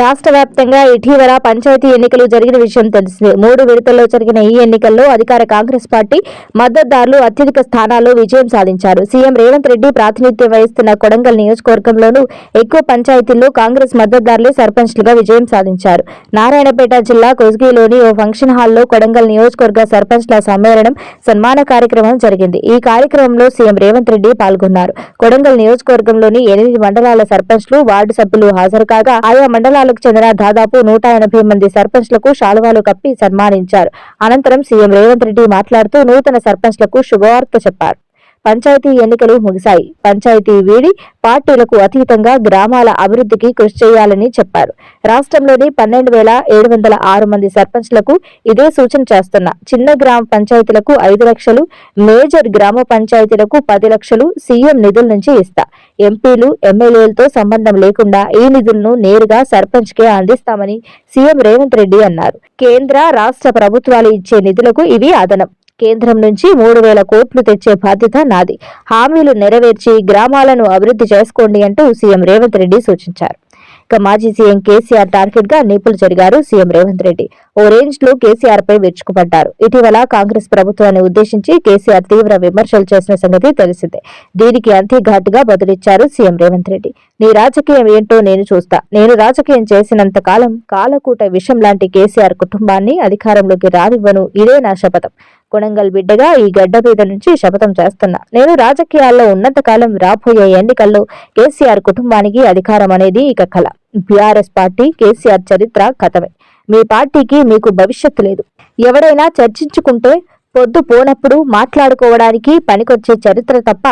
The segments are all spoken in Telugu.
రాష్ట్ర వ్యాప్తంగా ఇటీవల పంచాయతీ ఎన్నికలు జరిగిన విషయం తెలిసిందే. 3 విడతల్లో జరిగిన ఈ ఎన్నికల్లో అధికార కాంగ్రెస్ పార్టీ మద్దతుదారులు అత్యధిక స్థానాల్లో విజయం సాధించారు. సీఎం రేవంత్ రెడ్డి ప్రాతినిధ్యం వహిస్తున్న కొడంగల్ నియోజకవర్గంలోనూ ఎక్కువ పంచాయతీల్లో కాంగ్రెస్ మద్దతుదారులే సర్పంచ్లుగా విజయం సాధించారు. నారాయణపేట జిల్లా కొస్గిలోని ఓ ఫంక్షన్ హాల్లో కొడంగల్ నియోజకవర్గ సర్పంచ్ల సమ్మేళనం సన్మాన కార్యక్రమం జరిగింది. ఈ కార్యక్రమంలో సీఎం రేవంత్ రెడ్డి పాల్గొన్నారు. కొడంగల్ నియోజకవర్గంలోని 8 మండలాల సర్పంచ్లు, వార్డు సభ్యులు హాజరు కాగా ఆయా మండలాలకు చెందిన దాదాపు 180 మంది సర్పంచ్లకు శాలువాలు కప్పి సన్మానించారు. అనంతరం సీఎం రేవంత్ రెడ్డి మాట్లాడుతూ నూతన సర్పంచ్లకు శుభవార్త చెప్పారు. పంచాయతీ ఎన్నికలు ముగిశాయి. పంచాయతీ వీడి పార్టీలకు అతీతంగా గ్రామాల అభివృద్ధికి కృషి చేయాలని చెప్పారు. రాష్ట్రంలోని 12,706 మంది సర్పంచ్లకు ఇదే సూచన చేస్తున్నా. చిన్న గ్రామ పంచాయతీలకు 5 లక్షలు, మేజర్ గ్రామ పంచాయతీలకు 10 లక్షలు సీఎం నిధుల నుంచి ఇస్తా. ఎంపీలు, ఎమ్మెల్యేలతో సంబంధం లేకుండా ఈ నిధులను నేరుగా సర్పంచ్కే అందిస్తామని సీఎం రేవంత్ రెడ్డి అన్నారు. కేంద్ర, రాష్ట్ర ప్రభుత్వాలు ఇచ్చే నిధులకు ఇవి అదనం. కేంద్రం నుంచి 3,000 కోట్లు తెచ్చే బాధ్యత నాది. హామీలు నెరవేర్చి గ్రామాలను అభివృద్ధి చేసుకోండి అంటూ సీఎం రేవంత్ రెడ్డి సూచించారు. ఇక మాజీ సీఎం కేసీఆర్ టార్గెట్ గా నిప్పులు జరిగారు సీఎం రేవంత్ రెడ్డి. ఓ రేంజ్ లో కేసీఆర్ పై విరుచుకుపడ్డారు. ఇటీవల కాంగ్రెస్ ప్రభుత్వాన్ని ఉద్దేశించి కేసీఆర్ తీవ్ర విమర్శలు చేసిన సంగతి తెలిసిందే. దీనికి అంతే ఘాటుగా బదులిచ్చారు సీఎం రేవంత్ రెడ్డి. నీ రాజకీయం ఏంటో నేను చూస్తా. నేను రాజకీయం చేసినంత కాలం కాలకూట విషం లాంటి కేసీఆర్ కుటుంబాన్ని అధికారంలోకి రానివ్వను. ఇదే నా శపథం. కొడంగల్ బిడ్డగా ఈ గడ్డ మీద నుంచి శపథం చేస్తున్నా. నేను రాజకీయాల్లో ఉన్నంతకాలం రాబోయే ఎన్నికల్లో కేసీఆర్ కుటుంబానికి అధికారం అనేది ఇక కల. బీఆర్ఎస్ పార్టీ, కేసీఆర్ చరిత్ర కథమే. మీ పార్టీకి మీకు భవిష్యత్తు లేదు. ఎవడైనా చర్చించుకుంటే పొద్దు పోనప్పుడు మాట్లాడుకోవడానికి పనికొచ్చే చరిత్ర తప్ప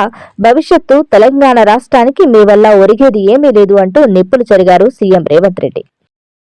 భవిష్యత్తు తెలంగాణ రాష్ట్రానికి మీ వల్ల ఒరిగేది ఏమీ లేదు అంటూ నిప్పులు చెరిగారు సీఎం రేవంత్ రెడ్డి.